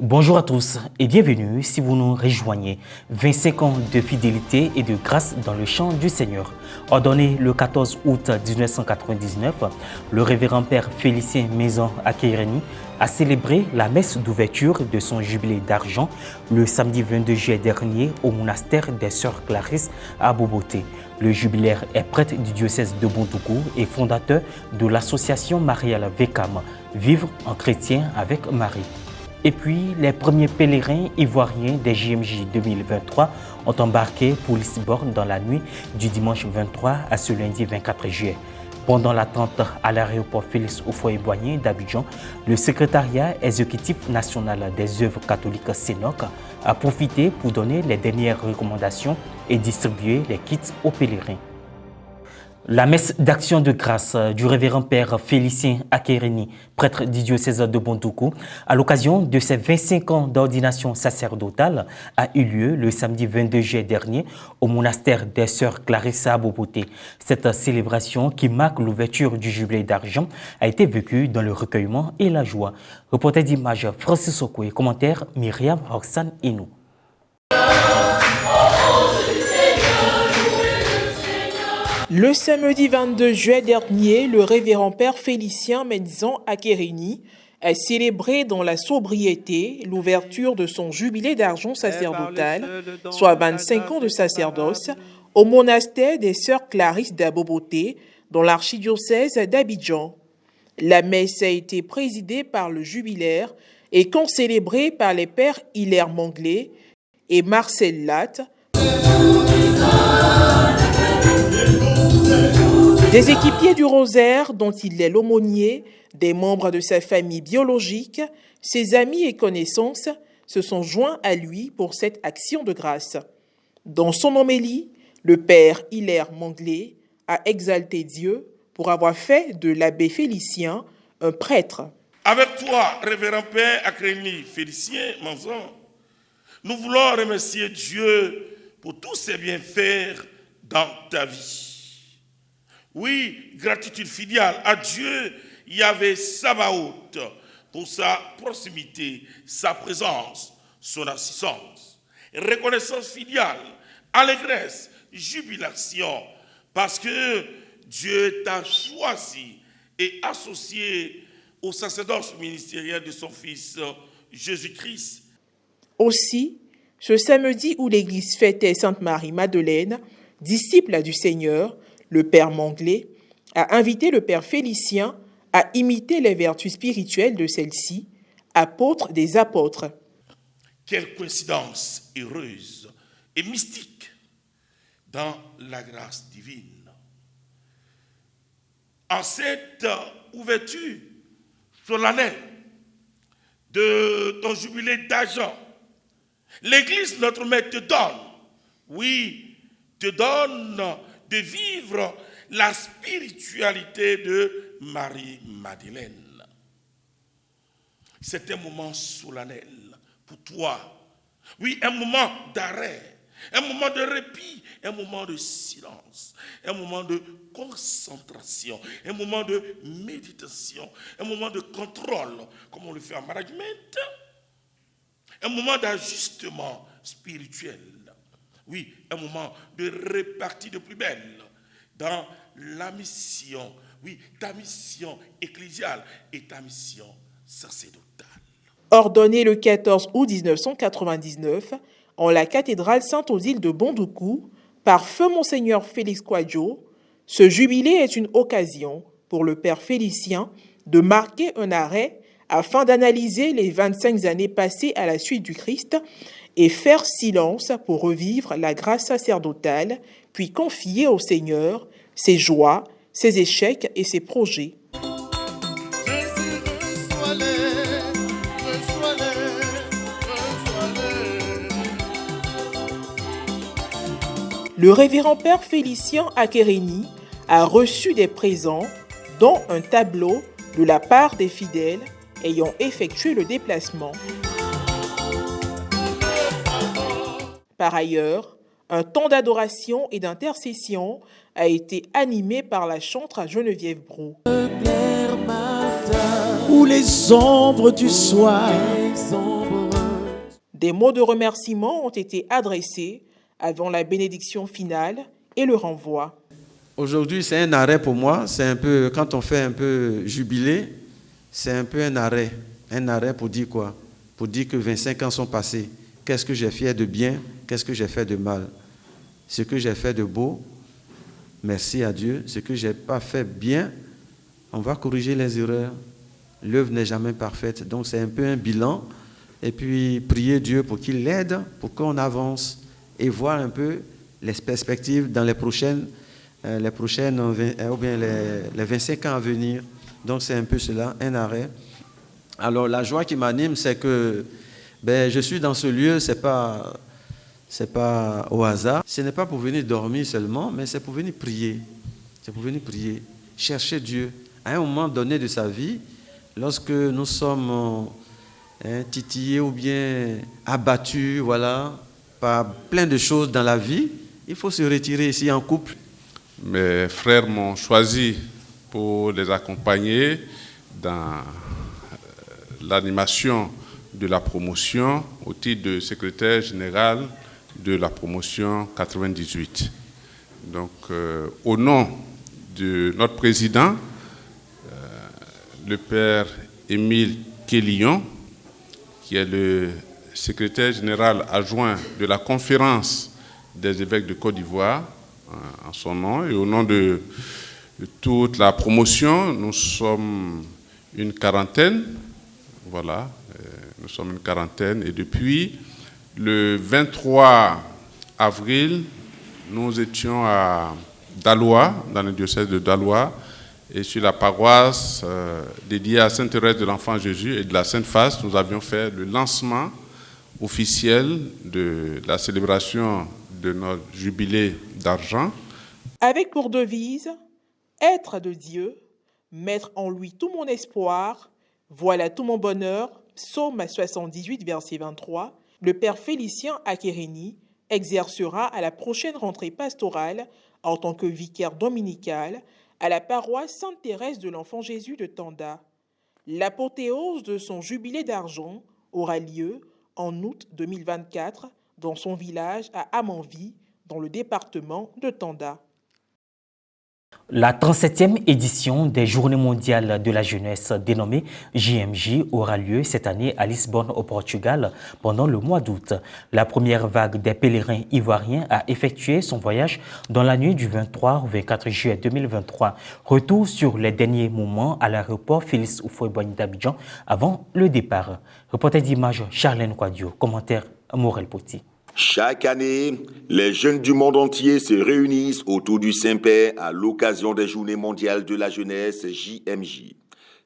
Bonjour à tous et bienvenue si vous nous rejoignez. 25 ans de fidélité et de grâce dans le chant du Seigneur. Ordonné le 14 août 1999, le révérend père Félicien Maison Akérénie a célébré la messe d'ouverture de son jubilé d'argent le samedi 22 juillet dernier au monastère des Sœurs Clarisse à Boboté. Le jubilaire est prêtre du diocèse de Bondoukou et fondateur de l'association mariale VECAM, Vivre en chrétien avec Marie. Et puis, les premiers pèlerins ivoiriens des JMJ 2023 ont embarqué pour Lisbonne dans la nuit du dimanche 23 à ce lundi 24 juillet. Pendant l'attente à l'aéroport Félix Houphouët-Boigny d'Abidjan, le secrétariat exécutif national des œuvres catholiques SENOC a profité pour donner les dernières recommandations et distribuer les kits aux pèlerins. La messe d'action de grâce du révérend père Félicien Akérénie, prêtre du diocèse de Bondoukou, à l'occasion de ses 25 ans d'ordination sacerdotale, a eu lieu le samedi 22 juillet dernier au monastère des Sœurs Clarisse à Boboté. Cette célébration, qui marque l'ouverture du jubilé d'argent, a été vécue dans le recueillement et la joie. Reporter d'image Francis Okoué, commentaire Myriam Roxane Inou. Le samedi 22 juillet dernier, le révérend père Félicien Maison Akérénie a célébré dans la sobriété l'ouverture de son jubilé d'argent sacerdotal, soit 25 ans de sacerdoce, au monastère des Sœurs Clarisse d'Aboboté, dans l'archidiocèse d'Abidjan. La messe a été présidée par le jubilaire et concélébrée par les pères Hilaire Manglé et Marcel Latte. Des équipiers du Rosaire, dont il est l'aumônier, des membres de sa famille biologique, ses amis et connaissances se sont joints à lui pour cette action de grâce. Dans son homélie, le père Hilaire Manglé a exalté Dieu pour avoir fait de l'abbé Félicien un prêtre. Avec toi, révérend père Akérénie Félicien Maison, nous voulons remercier Dieu pour tous ses bienfaits dans ta vie. Oui, gratitude filiale à Dieu, Yahvé Sabaoth, pour sa proximité, sa présence, son assistance. Reconnaissance filiale, allégresse, jubilation, parce que Dieu t'a choisi et associé au sacerdoce ministériel de son Fils Jésus-Christ. Aussi, ce samedi où l'Église fêtait Sainte Marie-Madeleine, disciple du Seigneur, le père Manglé a invité le père Félicien à imiter les vertus spirituelles de celle-ci, apôtre des apôtres. Quelle coïncidence heureuse et mystique dans la grâce divine. En cette ouverture solennelle de ton jubilé d'argent, l'Église, notre Maître, te donne, oui, te donne de vivre la spiritualité de Marie-Madeleine. C'est un moment solennel pour toi. Oui, un moment d'arrêt, un moment de répit, un moment de silence, un moment de concentration, un moment de méditation, un moment de contrôle, comme on le fait en management, un moment d'ajustement spirituel. Oui, un moment de répartie de plus belle dans la mission, oui, ta mission ecclésiale et ta mission sacerdotale. Ordonné le 14 août 1999 en la cathédrale Sainte-Odile de Bondoukou par feu Monseigneur Félix Kouadio, ce jubilé est une occasion pour le père Félicien de marquer un arrêt afin d'analyser les 25 années passées à la suite du Christ et faire silence pour revivre la grâce sacerdotale, puis confier au Seigneur ses joies, ses échecs et ses projets. Le révérend père Félicien Akérénie a reçu des présents, dont un tableau de la part des fidèles ayant effectué le déplacement. Par ailleurs, un temps d'adoration et d'intercession a été animé par la chantre Geneviève Brou. Où les ombres du soir Des mots de remerciement ont été adressés avant la bénédiction finale et le renvoi. Aujourd'hui, c'est un arrêt pour moi. C'est un peu, quand on fait un peu jubilé, c'est un peu un arrêt. Un arrêt pour dire quoi? Pour dire que 25 ans sont passés. Qu'est-ce que j'ai fait de bien? Qu'est-ce que j'ai fait de mal? Ce que j'ai fait de beau, merci à Dieu. Ce que je n'ai pas fait bien, on va corriger les erreurs. L'œuvre n'est jamais parfaite. Donc c'est un peu un bilan. Et puis prier Dieu pour qu'il l'aide, pour qu'on avance et voir un peu les perspectives dans les 25 ans à venir. Donc c'est un peu cela, un arrêt. Alors la joie qui m'anime, c'est que je suis dans ce lieu, c'est pas au hasard. Ce n'est pas pour venir dormir seulement, mais c'est pour venir prier. C'est pour venir prier, chercher Dieu. À un moment donné de sa vie, lorsque nous sommes titillés ou bien abattus, voilà, par plein de choses dans la vie, il faut se retirer ici en couple. Mes frères m'ont choisi pour les accompagner dans l'animation de la promotion au titre de secrétaire général de la promotion 98. Donc, au nom de notre président, le père Émile Quélion, qui est le secrétaire général adjoint de la conférence des évêques de Côte d'Ivoire, en son nom, et au nom de toute la promotion, nous sommes une quarantaine. Voilà, nous sommes une quarantaine. Et depuis le 23 avril, nous étions à Daloa, dans le diocèse de Daloa, et sur la paroisse dédiée à Sainte-Thérèse de l'Enfant Jésus et de la Sainte-Face, nous avions fait le lancement officiel de la célébration de notre jubilé d'argent. Avec pour devise « Être de Dieu, mettre en lui tout mon espoir, voilà tout mon bonheur », Psaume 78, verset 23, le père Félicien Akérini exercera à la prochaine rentrée pastorale en tant que vicaire dominical à la paroisse Sainte-Thérèse de l'Enfant Jésus de Tanda. L'apothéose de son jubilé d'argent aura lieu en août 2024 dans son village à Amanvi, dans le département de Tanda. La 37e édition des Journées mondiales de la jeunesse, dénommée JMJ, aura lieu cette année à Lisbonne, au Portugal, pendant le mois d'août. La première vague des pèlerins ivoiriens a effectué son voyage dans la nuit du 23 au 24 juillet 2023. Retour sur les derniers moments à l'aéroport Félix Houphouët-Boigny d'Abidjan avant le départ. Reporter d'image Charlène Quadio, commentaire Morel Poti. Chaque année, les jeunes du monde entier se réunissent autour du Saint-Père à l'occasion des Journées mondiales de la jeunesse JMJ.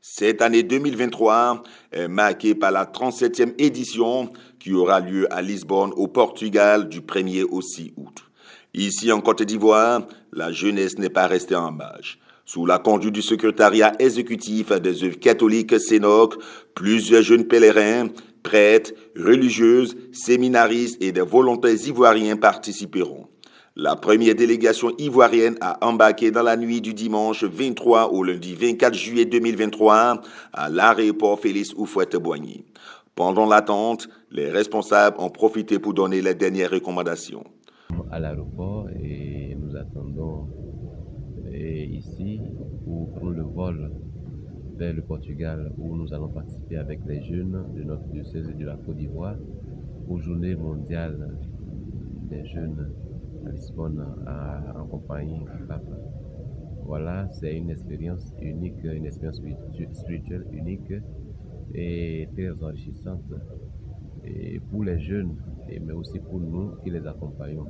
Cette année 2023 est marquée par la 37e édition qui aura lieu à Lisbonne au Portugal du 1er au 6 août. Ici en Côte d'Ivoire, la jeunesse n'est pas restée en marge. Sous la conduite du secrétariat exécutif des œuvres catholiques SENOC, plusieurs jeunes pèlerins, prêtres, religieuses, séminaristes et des volontaires ivoiriens participeront. La première délégation ivoirienne a embarqué dans la nuit du dimanche 23 au lundi 24 juillet 2023 à l'aéroport Félix Houphouët-Boigny. Pendant l'attente, les responsables ont profité pour donner les dernières recommandations. À l'aéroport et nous attendons ici pour prendre le vol vers le Portugal où nous allons participer avec les jeunes de notre diocèse de la Côte d'Ivoire aux Journées mondiales des jeunes à Lisbonne en compagnie du pape. Voilà, c'est une expérience unique, une expérience spirituelle unique et très enrichissante et pour les jeunes, mais aussi pour nous qui les accompagnons.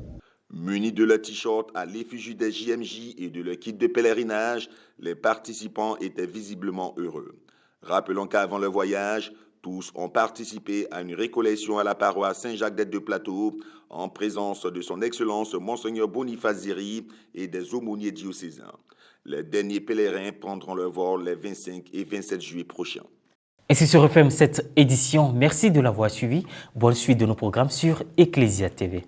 Munis de leur t-shirt à l'effigie des JMJ et de leur kit de pèlerinage, les participants étaient visiblement heureux. Rappelons qu'avant le voyage, tous ont participé à une récollection à la paroisse Saint-Jacques-d'Aide-de-Plateau en présence de son Excellence Monseigneur Boniface Ziri et des aumôniers diocésains. Les derniers pèlerins prendront leur vol les 25 et 27 juillet prochains. Ainsi se referme cette édition. Merci de l'avoir suivi. Bonne suite de nos programmes sur Ecclesia TV.